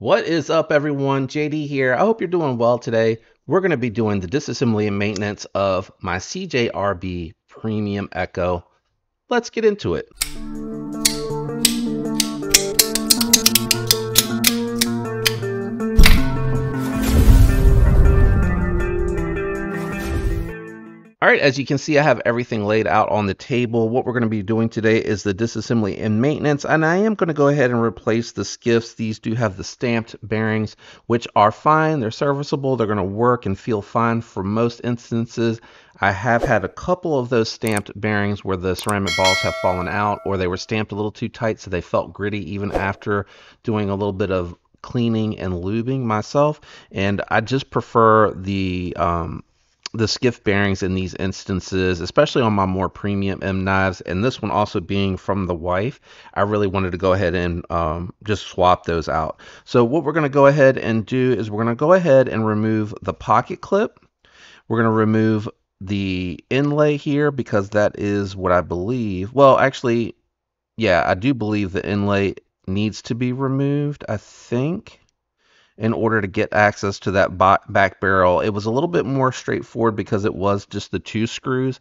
What is up, everyone? JD here. I hope you're doing well today. We're going to be doing the disassembly and maintenance of my CJRB Premium Ekko. Let's get into it. All right, as you can see, I have everything laid out on the table. What we're going to be doing today is the disassembly and maintenance, and I am going to go ahead and replace the skiffs. These do have the stamped bearings, which are fine. They're serviceable. They're going to work and feel fine for most instances. I have had a couple of those stamped bearings where the ceramic balls have fallen out, or they were stamped a little too tight, so they felt gritty even after doing a little bit of cleaning and lubing myself. And I just prefer the skiff bearings in these instances, especially on my more premium M knives, and this one also being from the wife. I really wanted to go ahead and just swap those out. So what we're going to go ahead and do is we're going to go ahead and remove the pocket clip. We're going to remove the inlay here because that is what I believe. Well, actually, yeah, I do believe the inlay needs to be removed, I think, in order to get access to that back barrel. It was a little bit more straightforward because it was just the 2 screws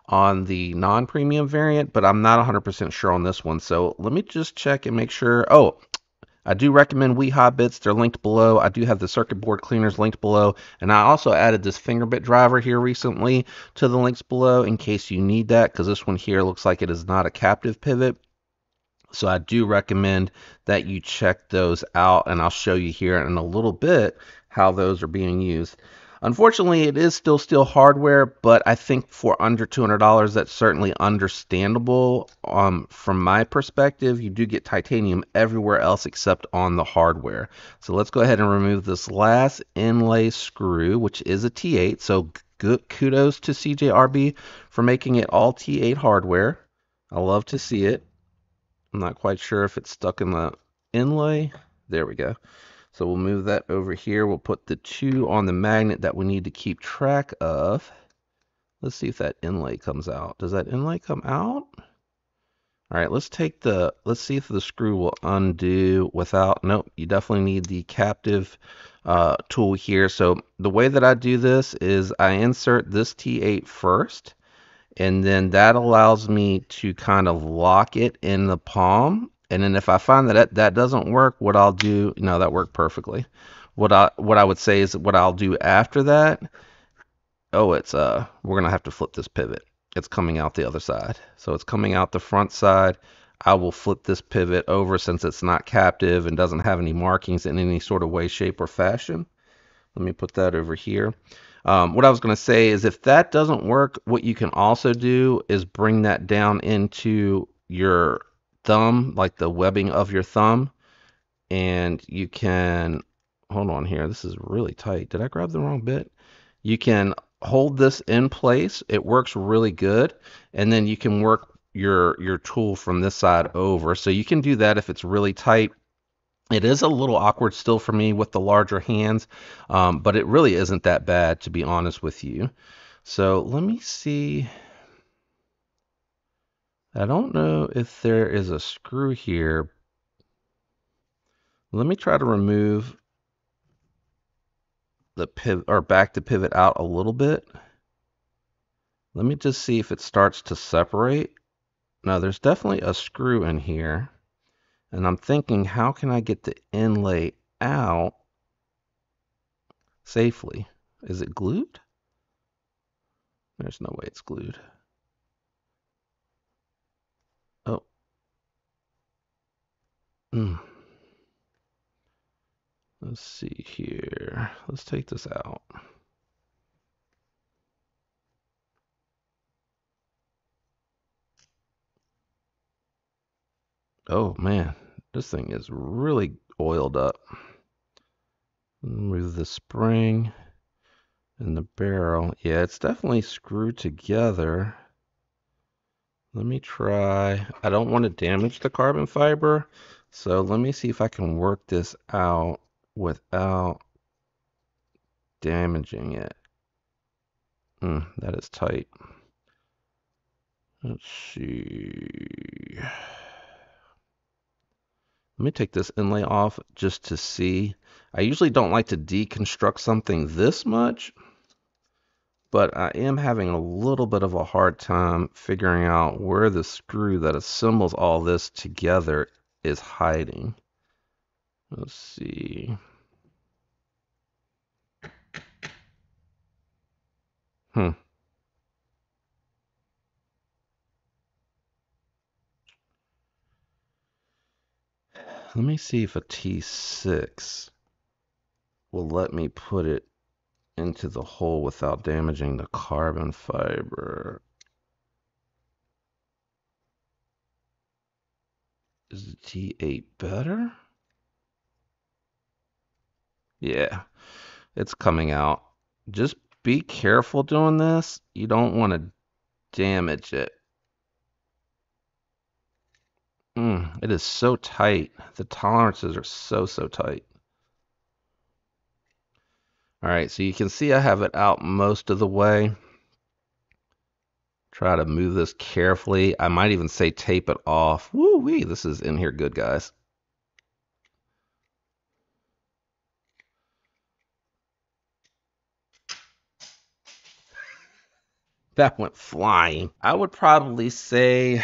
on the non-premium variant, but I'm not 100% sure on this one. So let me just check and make sure. Oh, I do recommend WeHot bits. They're linked below. I do have the circuit board cleaners linked below, and I also added this finger bit driver here recently to the links below in case you need that, because this one here looks like it is not a captive pivot. So I do recommend that you check those out, and I'll show you here in a little bit how those are being used. Unfortunately, it is still steel hardware, but I think for under $200, that's certainly understandable. From my perspective, you do get titanium everywhere else except on the hardware. So let's go ahead and remove this last inlay screw, which is a T8. So good kudos to CJRB for making it all T8 hardware. I love to see it. I'm not quite sure if it's stuck in the inlay. There we go. So we'll move that over here. We'll put the 2 on the magnet that we need to keep track of. Let's see if that inlay comes out. Does that inlay come out? All right, let's see if the screw will undo without, nope, you definitely need the captive tool here. So the way that I do this is I insert this T8 first, and then that allows me to kind of lock it in the palm. And then if I find that that doesn't work, what I'll do, no, that worked perfectly. What I would say is what I'll do after that, oh, it's we're gonna have to flip this pivot. It's coming out the other side. So it's coming out the front side. I will flip this pivot over since it's not captive and doesn't have any markings in any sort of way, shape, or fashion. Let me put that over here. What I was going to say is if that doesn't work, what you can also do is bring that down into your thumb, like the webbing of your thumb, and you can, hold on here, this is really tight. Did I grab the wrong bit? You can hold this in place. It works really good, and then you can work your tool from this side over. So you can do that if it's really tight. It is a little awkward still for me with the larger hands, but it really isn't that bad, to be honest with you. So let me see. I don't know if there is a screw here. Let me try to remove the pivot, or back the pivot out a little bit. Let me just see if it starts to separate. Now there's definitely a screw in here, and I'm thinking, how can I get the inlay out safely? Is it glued? There's no way it's glued. Oh. Let's see here. Let's take this out. Oh man, this thing is really oiled up. Remove the spring and the barrel. Yeah, it's definitely screwed together. Let me try. I don't want to damage the carbon fiber, so let me see if I can work this out without damaging it. That is tight. Let's see. Let me take this inlay off just to see. I usually don't like to deconstruct something this much, but I am having a little bit of a hard time figuring out where the screw that assembles all this together is hiding. Let's see. Hmm. Let me see if a T6 will let me put it into the hole without damaging the carbon fiber. Is the T8 better? Yeah, it's coming out. Just be careful doing this. You don't want to damage it. It is so tight. The tolerances are so tight. All right, so you can see I have it out most of the way. Try to move this carefully. I might even say tape it off. Woo-wee, this is in here good, guys. That went flying. I would probably say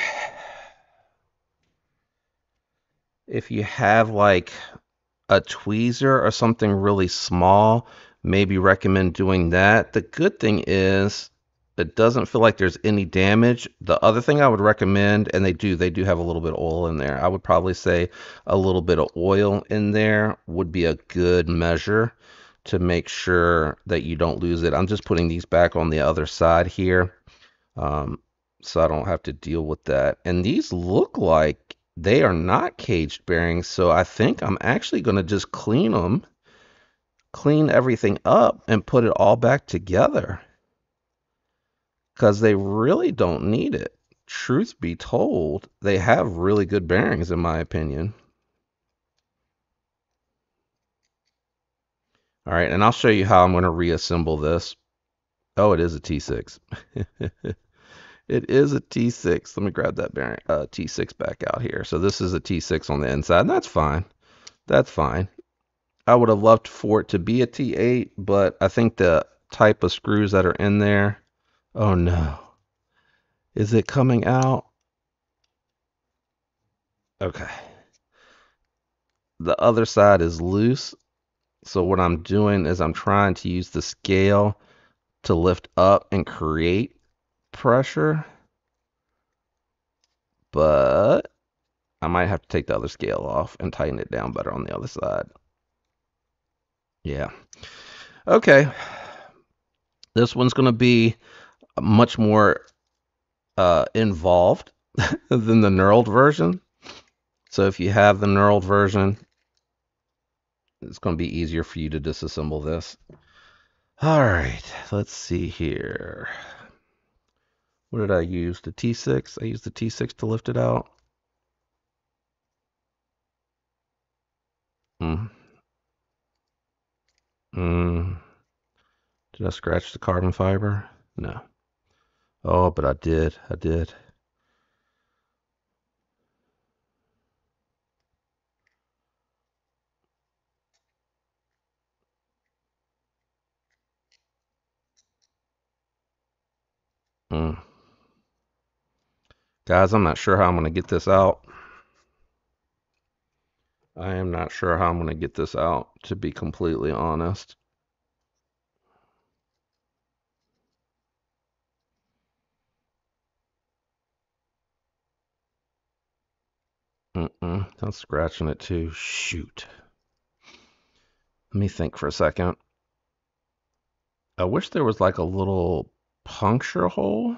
if you have like a tweezer or something really small, maybe recommend doing that. The good thing is it doesn't feel like there's any damage. The other thing I would recommend, and they do have a little bit of oil in there. I would probably say a little bit of oil in there would be a good measure to make sure that you don't lose it. I'm just putting these back on the other side here, um, so I don't have to deal with that. And these look like they are not caged bearings, so I think I'm actually going to just clean them, clean everything up, and put it all back together because they really don't need it. Truth be told, they have really good bearings, in my opinion. All right, and I'll show you how I'm going to reassemble this. Oh, it is a T6. It is a T6. Let me grab that bearing, T6 back out here. So this is a T6 on the inside. And that's fine. That's fine. I would have loved for it to be a T8, but I think the type of screws that are in there. Oh no. Is it coming out? Okay. The other side is loose. So what I'm doing is I'm trying to use the scale to lift up and create pressure. But I might have to take the other scale off and tighten it down better on the other side. Yeah. Okay. This one's going to be much more involved than the knurled version. So if you have the knurled version, it's going to be easier for you to disassemble this. All right, let's see here. What did I use? The T6? I used the T6 to lift it out. Mm. Mm. Did I scratch the carbon fiber? No. Oh, but I did. I did. Mm. Guys, I'm not sure how I'm going to get this out. I am not sure how I'm going to get this out, to be completely honest. I'm scratching it too. Shoot. Let me think for a second. I wish there was like a little puncture hole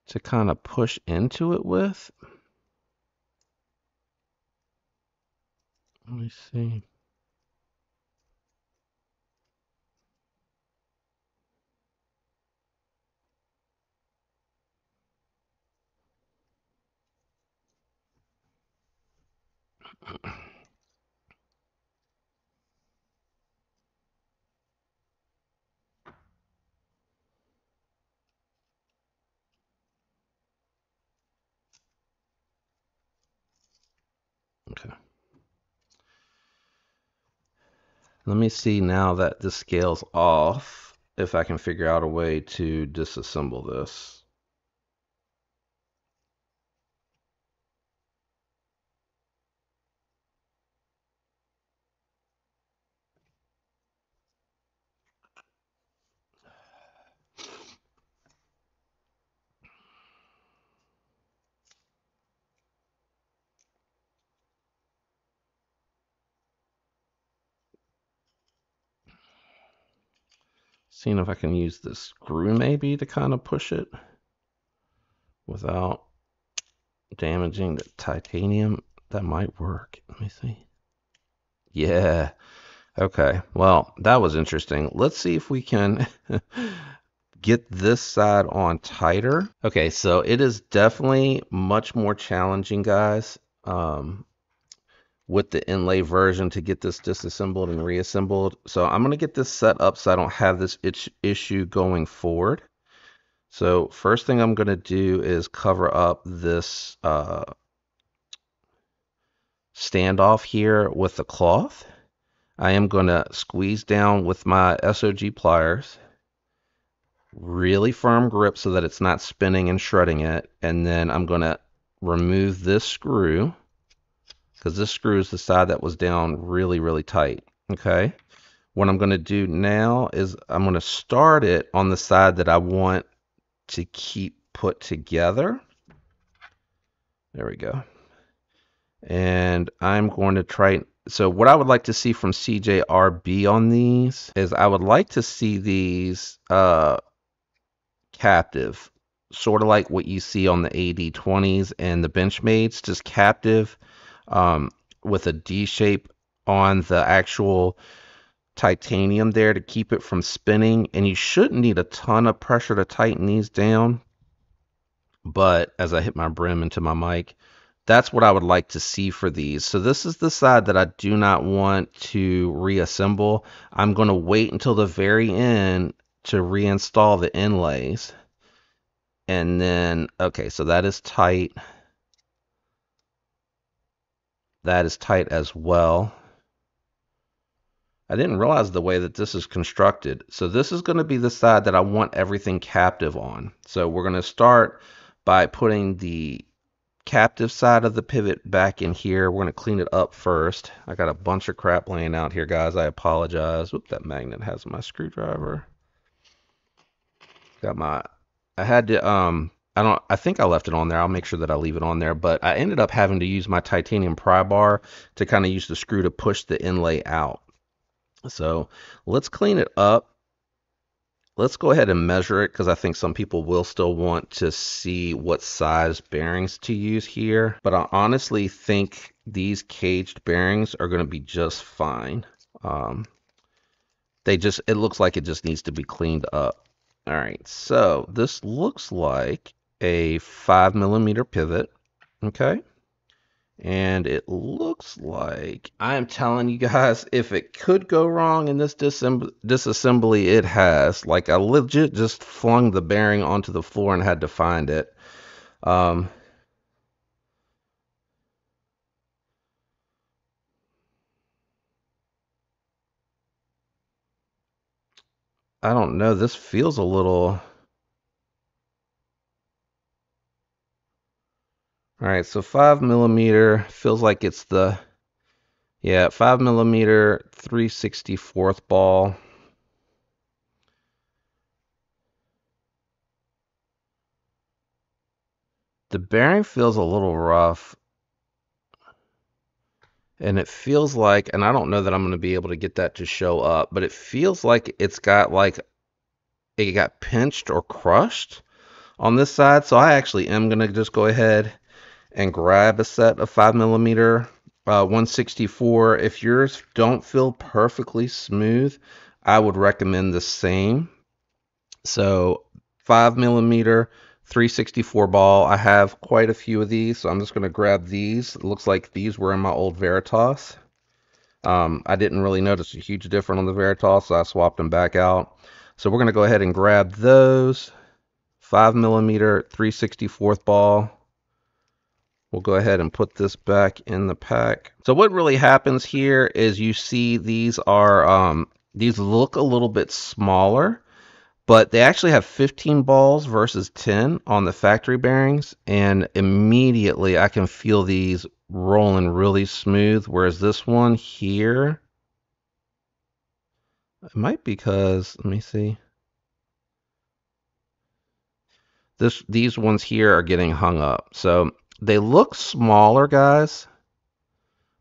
to kind of push into it with. Let me see. Let me see now that the scale's off, if I can figure out a way to disassemble this. Seeing if I can use this screw maybe to kind of push it without damaging the titanium. That might work. Let me see. Yeah. Okay. Well, that was interesting. Let's see if we can get this side on tighter. Okay, so it is definitely much more challenging, guys, with the inlay version to get this disassembled and reassembled. So I'm going to get this set up so I don't have this issue going forward. So first thing I'm going to do is cover up this standoff here with the cloth. I am going to squeeze down with my SOG pliers. Really firm grip so that it's not spinning and shredding it. And then I'm going to remove this screw, because this screw is the side that was down really tight. Okay. What I'm going to do now is I'm going to start it on the side that I want to keep put together. There we go. And I'm going to try. So what I would like to see from CJRB on these is I would like to see these captive, sort of like what you see on the AD20s and the Benchmades, just captive with a D shape on the actual titanium there to keep it from spinning. And you shouldn't need a ton of pressure to tighten these down, but as I hit my brim into my mic, that's what I would like to see for these. So this is the side that I do not want to reassemble. I'm going to wait until the very end to reinstall the inlays. And then, okay, so that is tight. That is tight as well. I didn't realize the way that this is constructed. So this is going to be the side that I want everything captive on. So we're going to start by putting the captive side of the pivot back in here. We're going to clean it up first. I got a bunch of crap laying out here, guys. I apologize. Oop, that magnet has my screwdriver. Got my, I had to, I think I left it on there. I'll make sure that I leave it on there, but I ended up having to use my titanium pry bar to kind of use the screw to push the inlay out. So let's clean it up. Let's go ahead and measure it, because I think some people will still want to see what size bearings to use here. But I honestly think these caged bearings are going to be just fine. It looks like it just needs to be cleaned up. All right, so this looks like a 5mm pivot. Okay. And it looks like, I am telling you guys, if it could go wrong in this disassembly, it has. Like, I legit just flung the bearing onto the floor and had to find it. I don't know. This feels a little... All right, so 5mm feels like it's the... Yeah, 5mm 3/64 ball. The bearing feels a little rough. And it feels like, and I don't know that I'm going to be able to get that to show up, but it feels like it got pinched or crushed on this side. So I actually am going to just go ahead and grab a set of 5mm 1/64. If yours don't feel perfectly smooth, I would recommend the same. So 5mm 3/64 ball. I have quite a few of these, so I'm just going to grab these. It looks like these were in my old Veritas. I didn't really notice a huge difference on the Veritas, so I swapped them back out. So we're going to go ahead and grab those 5mm 3/64 ball. We'll go ahead and put this back in the pack. So what really happens here is you see these look a little bit smaller, but they actually have 15 balls versus 10 on the factory bearings, and immediately I can feel these rolling really smooth, whereas this one here, it might be because, let me see. These ones here are getting hung up. So they look smaller, guys,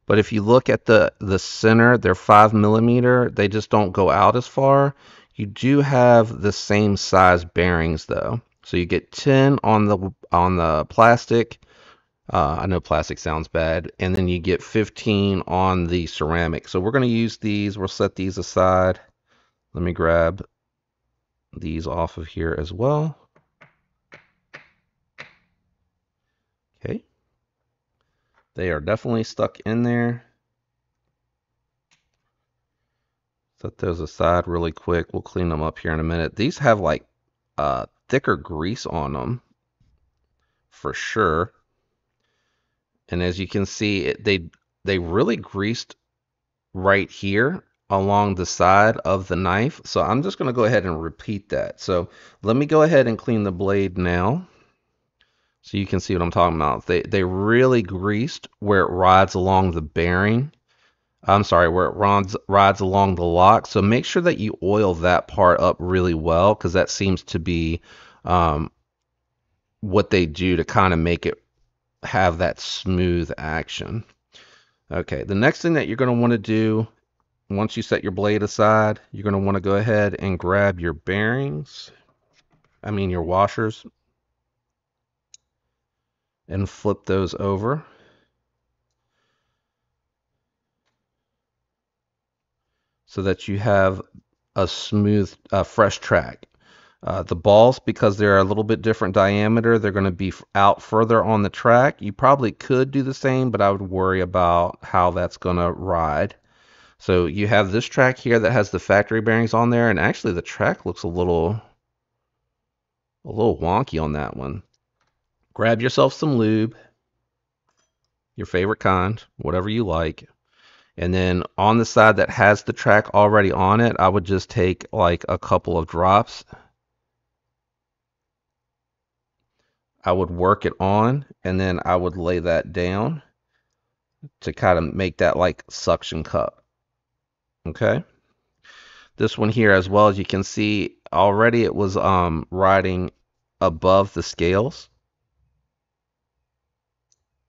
but if you look at the center, they're 5 millimeter. They just don't go out as far. You do have the same size bearings though. So you get 10 on the plastic. I know plastic sounds bad. And then you get 15 on the ceramic. So we're going to use these. We'll set these aside. Let me grab these off of here as well. Okay. They are definitely stuck in there. Set those aside really quick. We'll clean them up here in a minute. These have like thicker grease on them for sure. And as you can see, they really greased right here along the side of the knife. So I'm just going to go ahead and repeat that. So let me go ahead and clean the blade now, so you can see what I'm talking about. They really greased where it rides along the bearing. I'm sorry, where it rides along the lock. So make sure that you oil that part up really well, because that seems to be what they do to kind of make it have that smooth action. Okay, the next thing that you're going to want to do once you set your blade aside, you're going to want to go ahead and grab your bearings, your washers, and flip those over so that you have a smooth, fresh track. The balls, because they're a little bit different diameter, they're going to be out further on the track. You probably could do the same, but I would worry about how that's going to ride. So you have this track here that has the factory bearings on there, and actually the track looks a little wonky on that one. Grab yourself some lube, your favorite kind, whatever you like. And then on the side that has the track already on it, I would just take like a couple of drops. I would work it on, and then I would lay that down to kind of make that like suction cup. Okay. This one here as well, as you can see already, it was riding above the scales.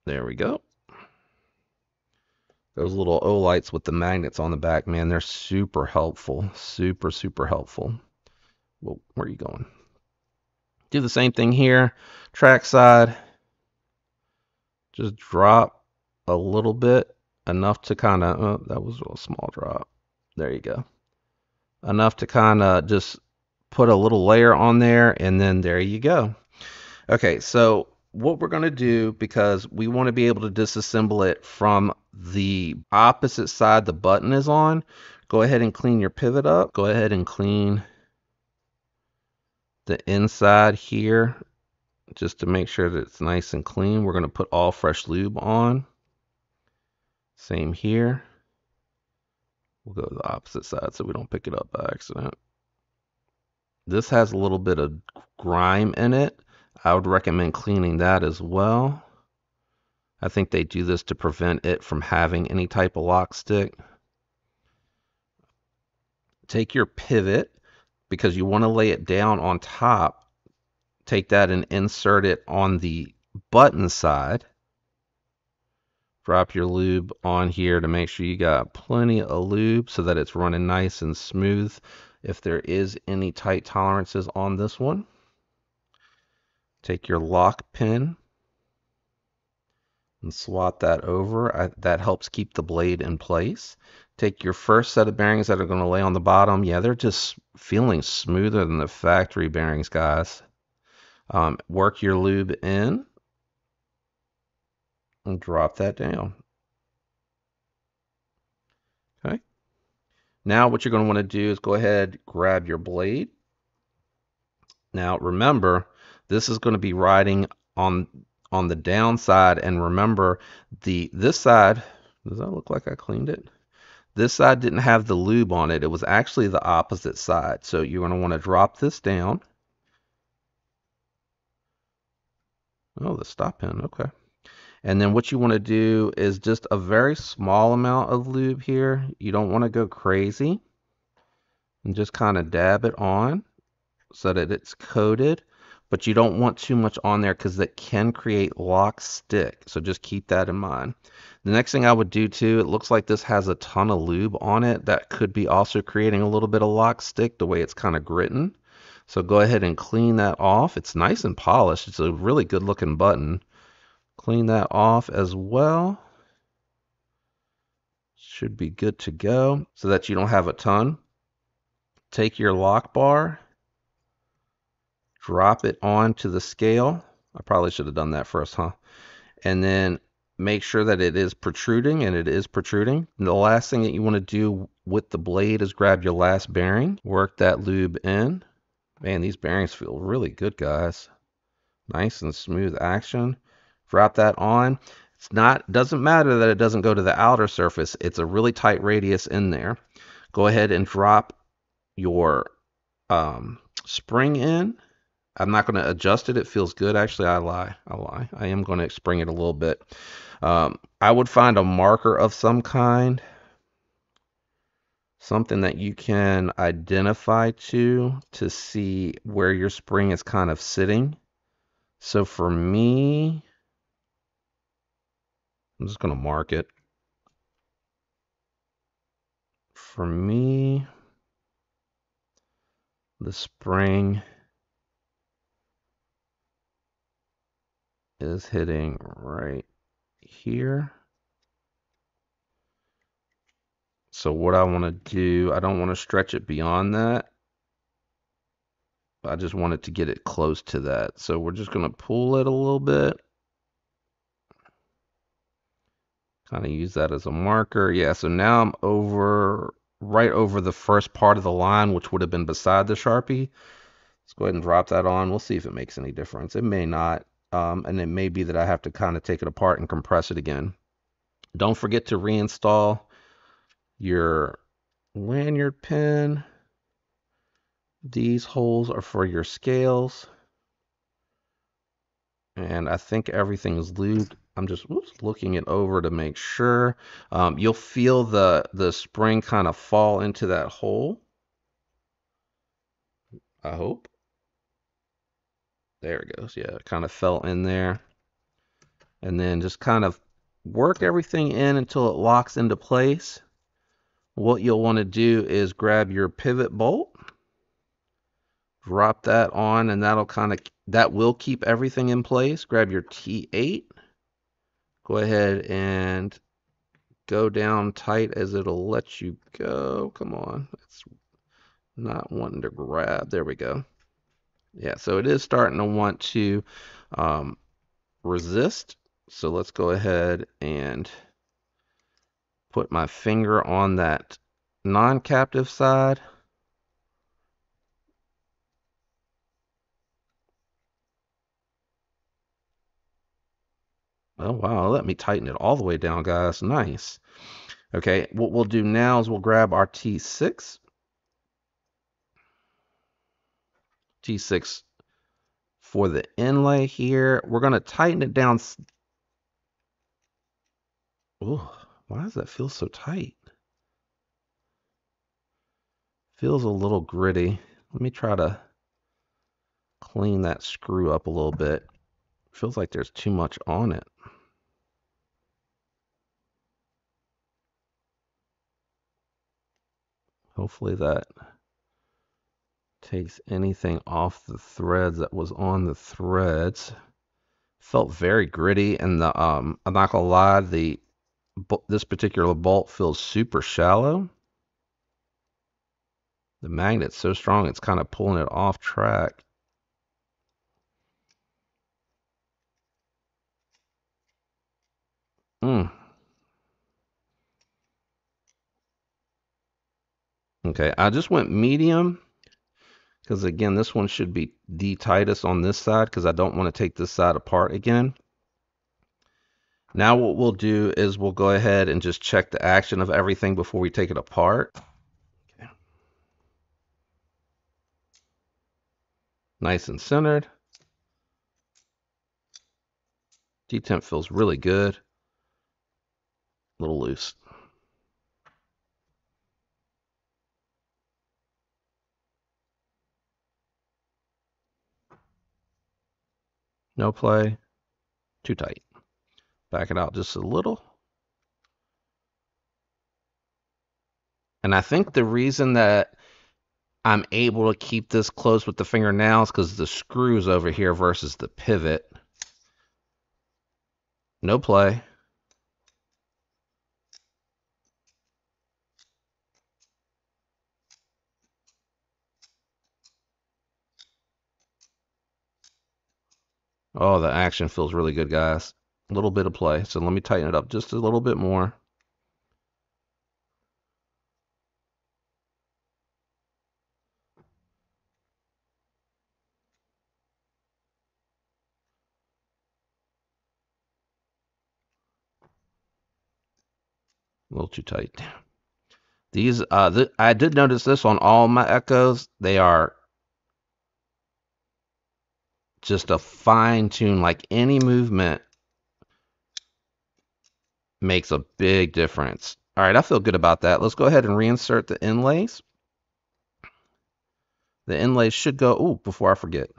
There we go. Those little O-lights with the magnets on the back, man, they're super helpful. Super, super helpful. Well, where are you going? Do the same thing here. Track side. Just drop a little bit. Enough to kind of, oh, that was a small drop. There you go. Enough to kind of just put a little layer on there, and then there you go. Okay, so what we're going to do, because we want to be able to disassemble it from the opposite side the button is on, go ahead and clean your pivot up. Go ahead and clean the inside here just to make sure that it's nice and clean. We're going to put all fresh lube on. Same here. We'll go to the opposite side so we don't pick it up by accident. This has a little bit of grime in it. I would recommend cleaning that as well. I think they do this to prevent it from having any type of lock stick. Take your pivot, because you want to lay it down on top. Take that and insert it on the button side. Drop your lube on here to make sure you got plenty of lube so that it's running nice and smooth. If there is any tight tolerances on this one, take your lock pin and swat that over. That helps keep the blade in place. Take your first set of bearings that are going to lay on the bottom. Yeah, they're just feeling smoother than the factory bearings, guys. Work your lube in and drop that down. Okay. Now what you're going to want to do is go ahead, grab your blade. Now remember, this is going to be riding on on the downside. And remember, this side, does that look like I cleaned it? This side didn't have the lube on it. It was actually the opposite side. So you're going to want to drop this down. Oh, the stop pin. Okay. And then what you want to do is just a very small amount of lube here. You don't want to go crazy. And just kind of dab it on so that it's coated. But you don't want too much on there because that can create lock stick. So just keep that in mind. The next thing I would do too, it looks like this has a ton of lube on it. That could be also creating a little bit of lock stick the way it's kind of gritting. So go ahead and clean that off. It's nice and polished. It's a really good looking button. Clean that off as well. Should be good to go so that you don't have a ton. Take your lock bar, drop it onto the scale. I probably should have done that first, huh? And then make sure that it is protruding, and it is protruding. And the last thing that you want to do with the blade is grab your last bearing, work that lube in. Man, these bearings feel really good, guys. Nice and smooth action. Drop that on. Doesn't matter that it doesn't go to the outer surface. It's a really tight radius in there. Go ahead and drop your spring in. I'm not going to adjust it. It feels good. Actually, I lie. I am going to spring it a little bit. I would find a marker of some kind, something that you can identify to see where your spring is kind of sitting. So for me, I'm just going to mark it. For me, the spring is hitting right here. So what I want to do, I don't want to stretch it beyond that. I just wanted to get it close to that. So we're just going to pull it a little bit. Kind of use that as a marker. Yeah, so now I'm right over the first part of the line, which would have been beside the Sharpie. Let's go ahead and drop that on. We'll see if it makes any difference. It may not. And it may be that I have to kind of take it apart and compress it again. Don't forget to reinstall your lanyard pin. These holes are for your scales. And I think everything is lubed. I'm just looking it over to make sure. You'll feel the spring kind of fall into that hole. I hope. There it goes. Yeah, it kind of fell in there. And then just kind of work everything in until it locks into place. What you'll want to do is grab your pivot bolt, drop that on, and that will keep everything in place. Grab your T8. Go ahead and go down tight as it'll let you go. Come on. It's not wanting to grab. There we go. Yeah, so it is starting to want to resist. So let's go ahead and put my finger on that non-captive side. Oh, wow. Let me tighten it all the way down, guys. Nice. Okay, what we'll do now is we'll grab our T6. T6 for the inlay here. We're going to tighten it down. Oh, why does that feel so tight? Feels a little gritty. Let me try to clean that screw up a little bit. Feels like there's too much on it. Hopefully that takes anything off the threads that was on the threads. Felt very gritty, and I'm not gonna lie, this particular bolt feels super shallow. The magnet's so strong it's kind of pulling it off track. Okay, I just went medium because again, this one should be the tightest on this side because I don't want to take this side apart again. Now what we'll do is we'll go ahead and just check the action of everything before we take it apart. Okay. Nice and centered. Detemp feels really good. A little loose. No play. Too tight. Back it out just a little. And I think the reason that I'm able to keep this close with the fingernails because the screws over here versus the pivot. No play. Oh, the action feels really good, guys. A little bit of play. So let me tighten it up just a little bit more. A little too tight. These, I did notice this on all my Echoes. They are just a fine tune, like any movement makes a big difference. All right, I feel good about that. Let's go ahead and reinsert the inlays. The inlays should go, oh, before I forget,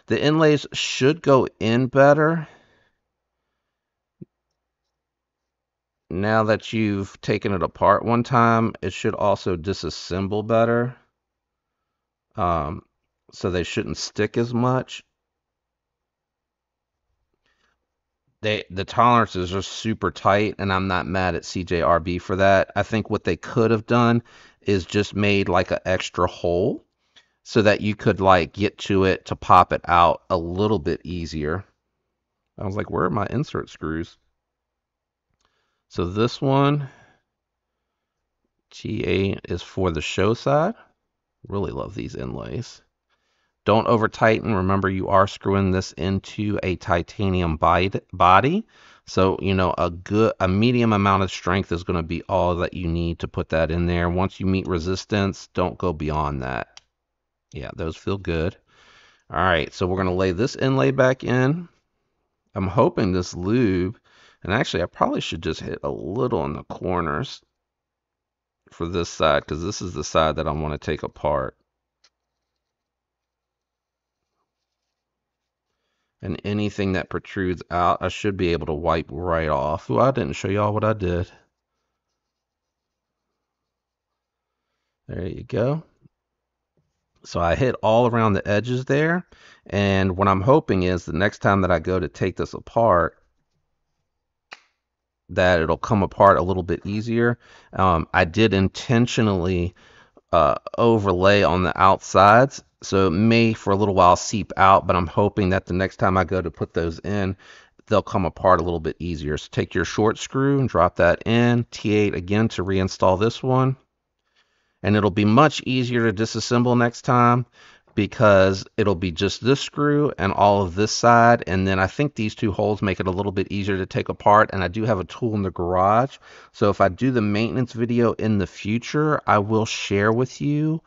the inlays should go in better now that you've taken it apart one time. It should also disassemble better. So they shouldn't stick as much. The tolerances are super tight, and I'm not mad at CJRB for that. I think what they could have done is just made like an extra hole so that you could like get to it to pop it out a little bit easier. I was like, where are my insert screws? So this one, T8 is for the show side. Really love these inlays. Don't over tighten. Remember, you are screwing this into a titanium body. So, you know, a medium amount of strength is going to be all that you need to put that in there. Once you meet resistance, don't go beyond that. Yeah, those feel good. All right, so we're going to lay this inlay back in. I'm hoping this lube, and actually I probably should just hit a little in the corners for this side because this is the side that I want to take apart. And anything that protrudes out, I should be able to wipe right off. Ooh, I didn't show y'all what I did. There you go. So I hit all around the edges there. And what I'm hoping is the next time that I go to take this apart, that it'll come apart a little bit easier. I did intentionally overlay on the outsides, so it may for a little while seep out, but I'm hoping that the next time I go to put those in, they'll come apart a little bit easier. So take your short screw and drop that in, T8 again to reinstall this one, and it'll be much easier to disassemble next time because it'll be just this screw and all of this side, and then I think these two holes make it a little bit easier to take apart. And I do have a tool in the garage, so if I do the maintenance video in the future, I will share with you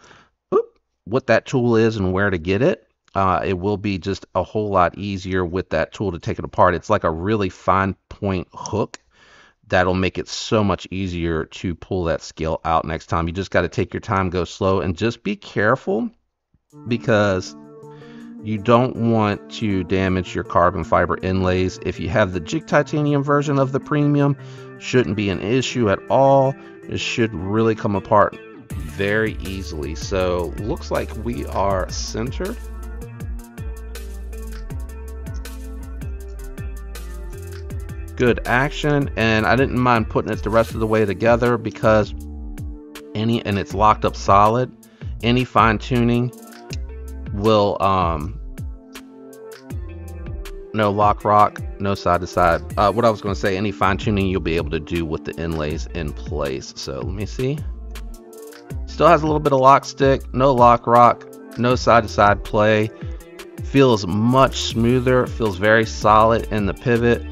what that tool is and where to get it. It will be just a whole lot easier with that tool to take it apart. It's like a really fine point hook that'll make it so much easier to pull that scale out next time. You just got to take your time, go slow, and just be careful because you don't want to damage your carbon fiber inlays. If you have the jig titanium version of the premium, shouldn't be an issue at all. It should really come apart very easily. So looks like we are centered. Good action, and I didn't mind putting it the rest of the way together because and it's locked up solid. Any fine tuning will no lock rock, no side to side. What I was going to say, any fine tuning you'll be able to do with the inlays in place. So let me see. Still has a little bit of lock stick, no lock rock, no side to side play. Feels much smoother, feels very solid in the pivot.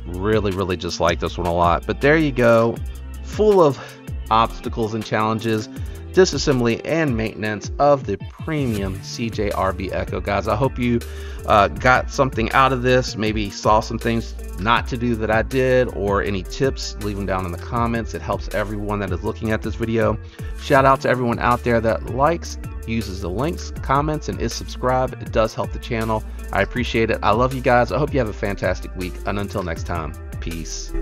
really just like this one a lot. But there you go, full of obstacles and challenges, disassembly and maintenance of the premium CJRB Ekko. Guys, I hope you got something out of this, maybe saw some things not to do that I did, or any tips, leave them down in the comments. It helps everyone that is looking at this video. Shout out to everyone out there that likes, uses the links, comments, and is subscribed. It does help the channel. I appreciate it. I love you guys. I hope you have a fantastic week, and until next time, peace.